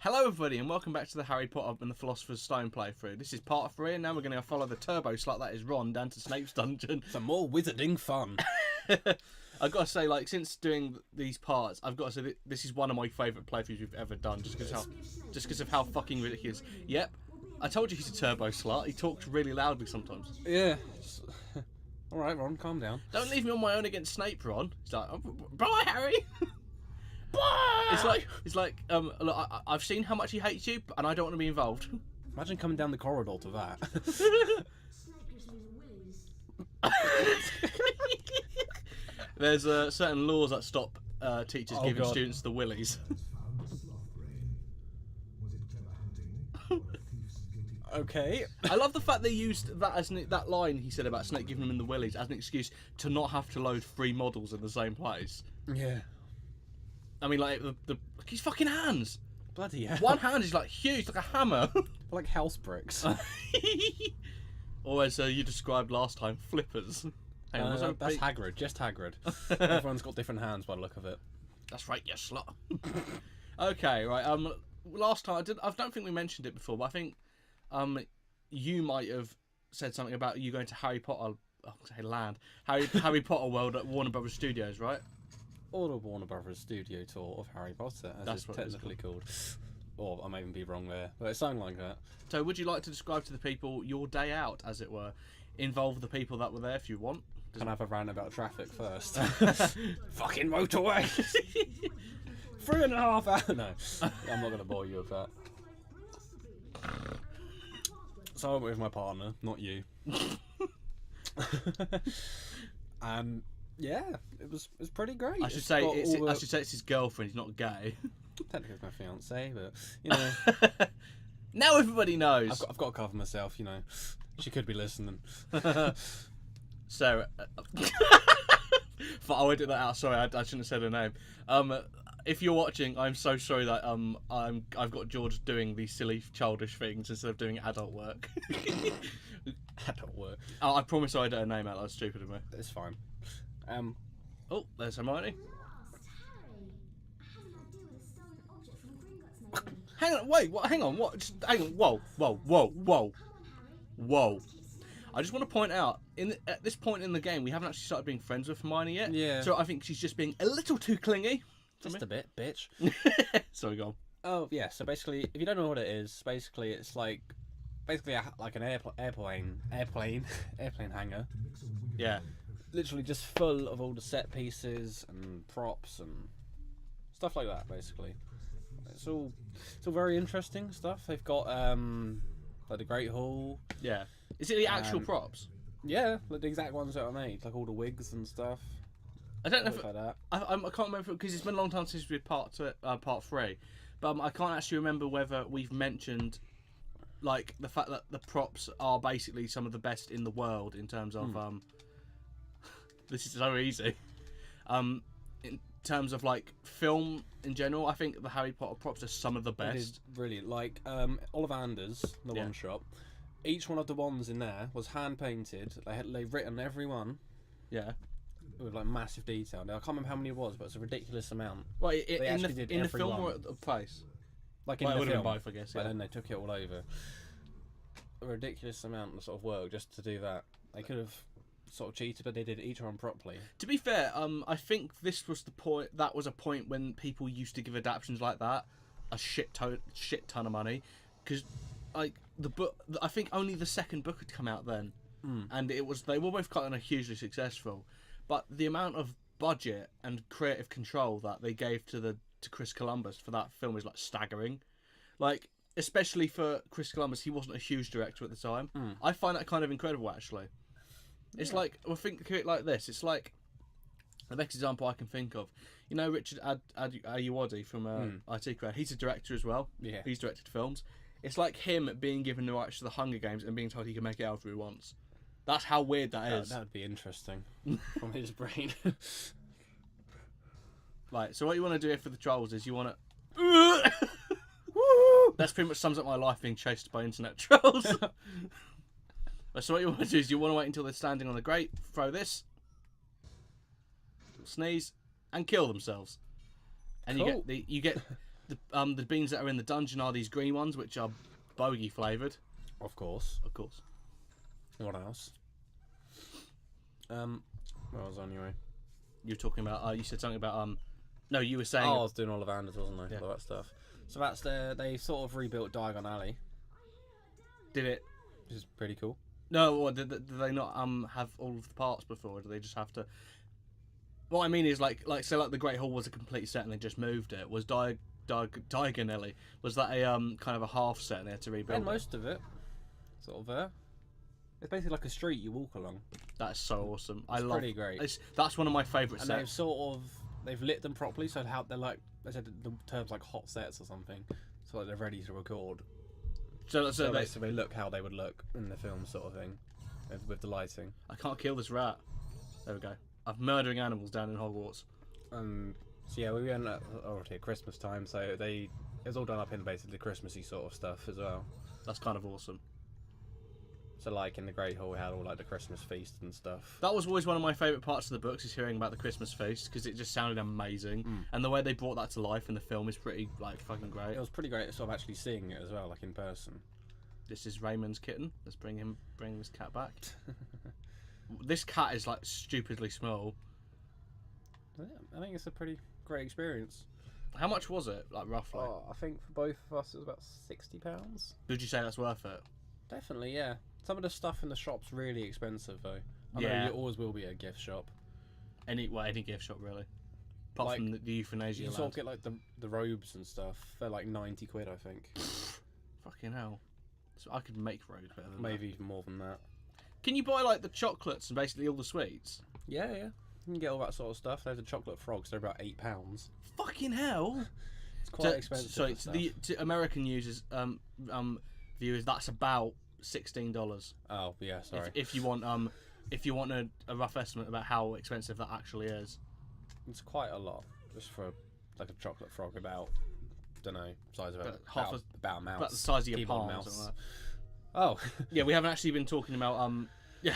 Hello everybody and welcome back to the Harry Potter and the Philosopher's Stone playthrough. This is part 3 and now we're going to follow the turbo slut that is Ron down to Snape's dungeon. Some more wizarding fun. I've got to say, like, since doing these parts, I've got to say that this is one of my favourite playthroughs we've ever done just because of how fucking ridiculous. Yep, I told you he's a turbo slut. He talks really loudly sometimes. Yeah. Alright, Ron, calm down. Don't leave me on my own against Snape, Ron. He's like, bye, Harry. It's like, look, I've seen how much he hates you, and I don't want to be involved. Imagine coming down the corridor to that. There's certain laws that stop teachers giving students the willies. Okay. I love the fact they used that as that line he said about Snape giving him the willies as an excuse to not have to load 3 models in the same place. Yeah. I mean, like, his fucking hands. Bloody hell. One hand is, like, huge, like a hammer. Like house bricks. Or as you described last time, flippers. Hang on, that's Hagrid, just Hagrid. Everyone's got different hands by the look of it. That's right, you slut. Okay, right. Last time I don't think we mentioned it before, but I think you might have said something about you going to Harry Potter World at Warner Brothers Studios, right? Or the Warner Brothers studio tour of Harry Potter, as That's it's what it's technically called. Or I may even be wrong there, but it's something like that. So would you like to describe to the people your day out, as it were? Involve the people that were there if you want. Can I have a rant about traffic first? Fucking motorway! 3.5 hours! No, I'm not going to bore you with that. So I went with my partner, not you. And yeah, it was pretty great. I should say it's his girlfriend. He's not gay. Technically, it's my fiance, but you know. Now everybody knows. I've got to cover myself, you know. She could be listening. Sarah. I'll edit that out. Sorry, I shouldn't have said her name. If you're watching, I'm so sorry that I've got George doing these silly childish things instead of doing adult work. Adult work. I promise I edit her name out. That's stupid of me. It's fine. Oh, there's Hermione. Hang on, wait, what? Hang on, what? Just, hang on, whoa. I just want to point out, at this point in the game, we haven't actually started being friends with Hermione yet. Yeah. So I think she's just being a little too clingy. Just a bit, bitch. Sorry, go on. Oh yeah. So basically, if you don't know what it is, basically it's like an airplane hangar. Yeah. Literally just full of all the set pieces and props and stuff like that. Basically, it's all very interesting stuff. They've got like the Great Hall. Yeah. Is it the actual props? Yeah, like the exact ones that are made, like all the wigs and stuff. I don't know if like that. I can't remember because it's been a long time since we did part 3, but I can't actually remember whether we've mentioned like the fact that the props are basically some of the best in the world in terms of this is so easy. In terms of like film in general, I think the Harry Potter props are some of the best. Brilliant. Like Ollivanders, the one shop. Each one of the ones in there was hand painted. They've written every one. Yeah. With like massive detail. Now I can't remember how many it was, but it's a ridiculous amount. Well, in the film or at the place? Like in the film, both, I guess. But then they took it all over. A ridiculous amount of sort of work just to do that. They could have sort of cheated, but they did each one properly. To be fair, I think this was the point. That was a point when people used to give adaptations like that a shit ton of money, because like the book. I think only the second book had come out then, and they were both kind of hugely successful. But the amount of budget and creative control that they gave to Chris Columbus for that film is like staggering. Like, especially for Chris Columbus, he wasn't a huge director at the time. I find that kind of incredible, actually. It's like, well, think of it like this. It's like the best example I can think of. You know, Richard Ayoade from IT Crowd. He's a director as well. Yeah. He's directed films. It's like him being given the rights to the Hunger Games and being told he can make it however he wants. That's how weird that is. That would be interesting from his brain. Right, so what you want to do here for the trolls is you want to... That's pretty much sums up my life, being chased by internet trolls. So what you want to do is you want to wait until they're standing on the grate, throw this, sneeze, and kill themselves. And cool. you get the beans that are in the dungeon are these green ones, which are bogey flavoured. Of course. Of course. What else? What was anyway? You were talking about. You said something about. No, you were saying. Oh, I was doing all of Anders, wasn't I? Yeah. All that stuff. So that's they sort of rebuilt Diagon Alley, Did it? which is pretty cool. No, or did they not have all of the parts before? Or do they just have to? What I mean is like say like the Great Hall was a complete set and they just moved it. Was Diagon Alley, was that a kind of a half set and they had to rebuild And it? most of it, sort of there. It's basically like a street you walk along. That's so awesome. I love. Pretty great. That's one of my favourite And sets. they've lit them properly, so how they're like, they said the terms like hot sets or something, so like they're ready to record. So they look how they would look in the film, sort of thing, with the lighting. I can't kill this rat. There we go. I'm murdering animals down in Hogwarts. So yeah, we went already at Christmas time, so it was all done up in basically Christmassy sort of stuff as well. That's kind of awesome. So like in the Great Hall, we had all like the Christmas feast and stuff. That was always one of my favourite parts of the books, is hearing about the Christmas feast, because it just sounded amazing, and the way they brought that to life in the film is pretty like fucking great. It was pretty great sort of actually seeing it as well, like in person. This is Raymond's kitten. Let's bring this cat back. This cat is like stupidly small. Yeah, I think it's a pretty great experience. How much was it, like roughly? Oh, I think for both of us it was about £60. Would you say that's worth it? Definitely, yeah. Some of the stuff in the shop's really expensive though. I know Yeah. it always will be a gift shop. Any gift shop really, apart Like, from the euthanasia. You can sort of get like the robes and stuff. They're like 90 quid, I think. Fucking hell. So I could make road better than Maybe that. even more than that. Can you buy like the chocolates and basically all the sweets? Yeah, yeah. You can get all that sort of stuff. There's the chocolate frogs. They're about £8. Fucking hell. It's quite expensive. So and stuff. to American users, viewers, that's about $16. Oh yeah, sorry. If you want a rough estimate about how expensive that actually is. It's quite a lot just for like a chocolate frog. About don't know size of About about a mouse. About the size of your Keyboard palm. mouse. Or something like Oh that. Yeah, we haven't actually been talking about yeah.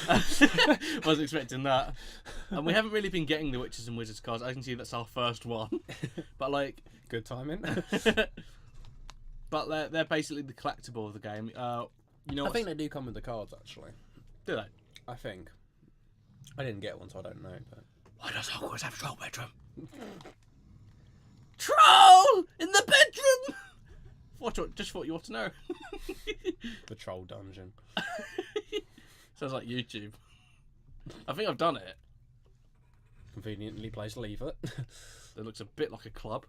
Wasn't expecting that. And we haven't really been getting the Witches and Wizards cards. I can see that's our first one. But like good timing. but they're basically the collectible of the game. You know, I think they do come with the cards actually. do they? I think. I didn't get one, so I don't know. But Why does Hogwarts have a troll bedroom? Troll in the bedroom. Just thought you ought to know. the troll dungeon. Sounds like YouTube. I think I've done it. Conveniently placed lever. It looks a bit like a club.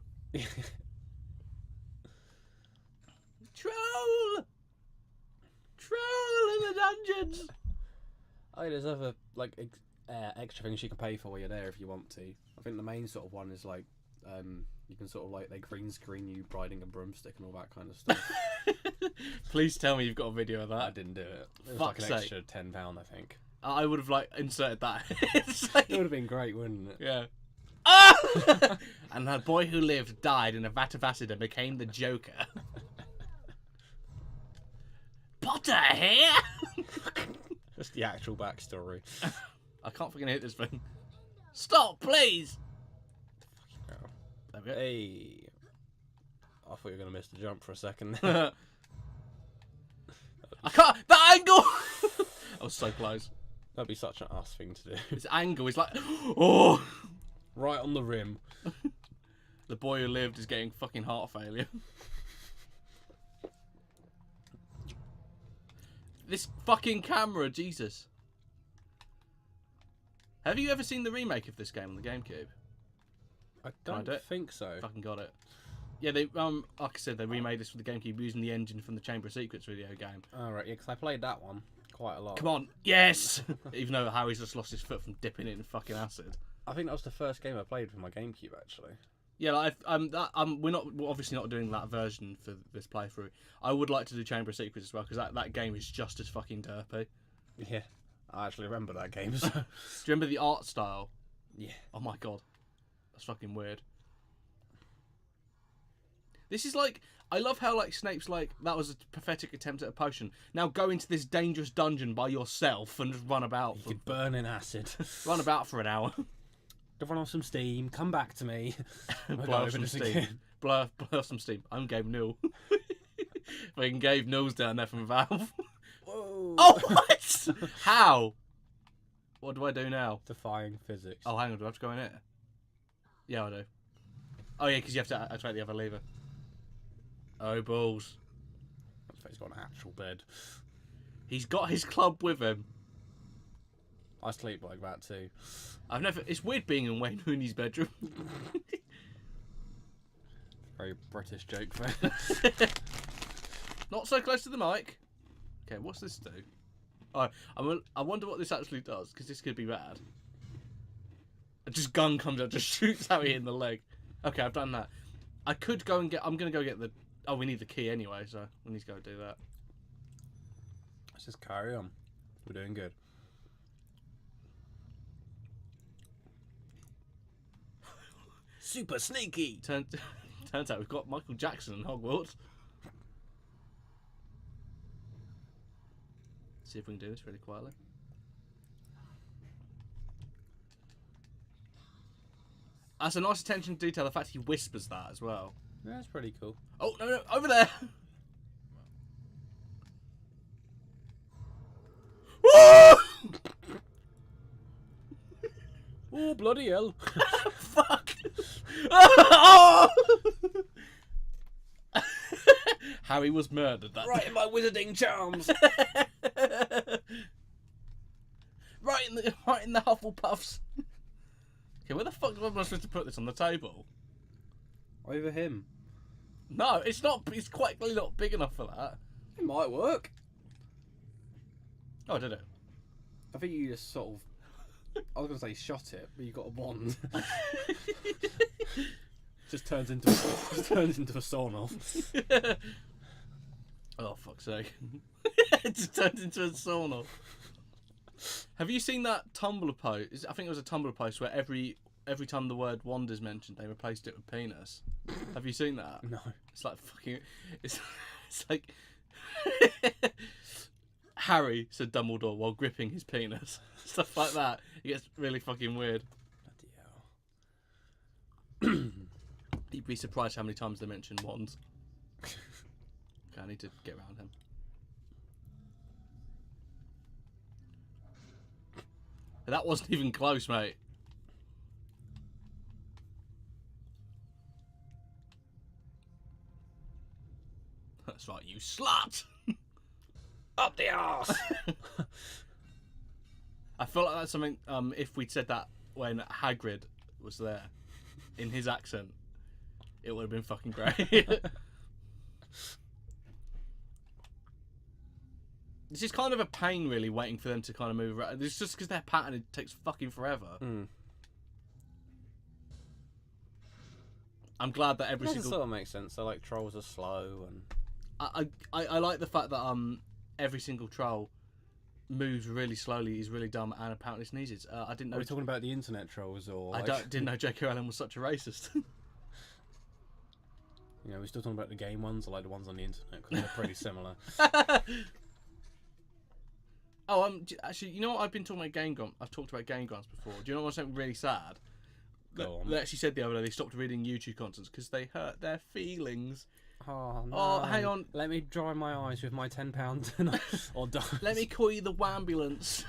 Troll! Troll in the dungeons! Oh, there's other like extra things you can pay for while you're there if you want to. I think the main sort of one is like you can sort of like they green screen you riding a broomstick and all that kind of stuff. Please tell me you've got a video of that. I didn't do it. It was Fuck's like an sake. extra £10, I think. I would have like inserted that. It's like- It would have been great, wouldn't it? yeah. Ah! And the boy who lived died in a vat of acid and became the Joker. Potter here! That's the actual backstory. I can't fucking hit this thing. Stop, please! There we go. Hey, I thought you were gonna miss the jump for a second. I can't. That angle. I was so close. That'd be such an us thing to do. This angle is like, oh. Right on the rim. The boy who lived is getting fucking heart failure. This fucking camera, Jesus. Have you ever seen the remake of this game on the GameCube? I Can I don't do it? think so. Fucking got it. Yeah, they like I said, they remade this for the GameCube using the engine from the Chamber of Secrets video game. Alright, yeah, because I played that one quite a lot. Come on, yes! Even though Harry's just lost his foot from dipping it in fucking acid. I think that was the first game I played for my GameCube, actually. Yeah, like, we're obviously not doing that version for this playthrough. I would like to do Chamber of Secrets as well, because that game is just as fucking derpy. Yeah, I actually remember that game. So. Do you remember the art style? Yeah. Oh my god. That's fucking weird. This is like, I love how like Snape's like, that was a pathetic attempt at a potion. Now go into this dangerous dungeon by yourself and just run about. You could burn in acid. Run about for an hour. Run off some steam. Come back to me. Blow off some steam. Blow off some steam. I'm Gabe Newell. Fucking Gabe Newell's down there from Valve. Whoa. Oh, what? How? What do I do now? Defying physics. Oh, hang on. Do I have to go in it? Yeah, I do. Oh, yeah, because you have to activate the other lever. Oh, balls. He's got an actual bed. He's got his club with him. I sleep like that too. It's weird being in Wayne Rooney's bedroom. Very British joke there. Not so close to the mic. Okay, what's this do? Oh, I wonder what this actually does, because this could be bad. Just gun comes out, just shoots Harry in the leg. Okay, I've done that. I could go and get... I'm going to go get the... Oh, we need the key anyway, so we need to go do that. Let's just carry on. We're doing good. Super sneaky! Turns out we've got Michael Jackson in Hogwarts. See if we can do this really quietly. That's a nice attention to detail, the fact he whispers that as well. Yeah, that's pretty cool. Oh, no, over there! Oh, bloody hell. Fuck! Oh! Harry was murdered that Right in my wizarding charms. right in the Hufflepuffs. Okay, where the fuck am I supposed to put this on the table? Over him. No, it's not. It's quite clearly not big enough for that. It might work. Oh, did it? I think you just sort of... I was going to say shot it, but you got a wand. just turns into a sawn off. Oh, fuck's sake. It just turns into a sawn off. Have you seen that Tumblr post? I think it was a Tumblr post where every time the word wand is mentioned, they replaced it with penis. Have you seen that? No. It's like fucking... It's like... Harry, said Dumbledore, while gripping his penis. Stuff like that. It gets really fucking weird. Bloody hell. You'd be surprised how many times they mention wands. Okay, I need to get around him. That wasn't even close, mate. That's right, you slut! Up the arse! I feel like that's something, if we'd said that when Hagrid was there, in his accent, it would have been fucking great. This is kind of a pain, really, waiting for them to kind of move around. It's just because their pattern, it takes fucking forever. Mm. I'm glad that every That single... sort of makes sense. So, like, trolls are slow and... I like the fact that every single troll moves really slowly, is really dumb, and apparently sneezes. I didn't know... Are we talking about the internet trolls, or... Like... didn't know J.K. Rowling was such a racist. You know, we're still talking about the game ones, or like the ones on the internet, because they're pretty similar. Oh, actually, you know what? I've been talking about Game Grumps. I've talked about Game Grumps before. Do you know what's something really sad? They actually said the other day they stopped reading YouTube contents because they hurt their feelings. Oh, no. Oh, hang on. Let me dry my eyes with my £10 or dollars. Let me call you the Wambulance.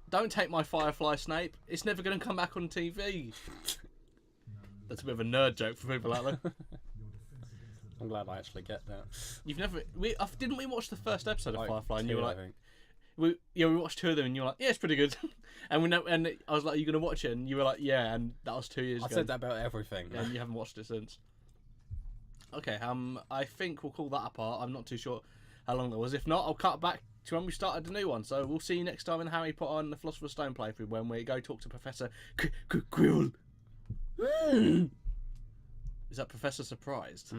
Don't take my Firefly, Snape. It's never going to come back on TV. That's a bit of a nerd joke for people out there. I'm glad I actually get that. You've never... didn't we watch the first episode of Firefly? And you were like... I think. We watched 2 of them and you were like, yeah, it's pretty good. And I was like, are you going to watch it? And you were like, yeah, and that was 2 years ago. I said that about everything. And you haven't watched it since. Okay, I think we'll call that apart. I'm not too sure how long that was. If not, I'll cut back to when we started the new one. So we'll see you next time in Harry Potter and the Philosopher's Stone playthrough when we go talk to Professor Quirrell. Is that Professor Surprised?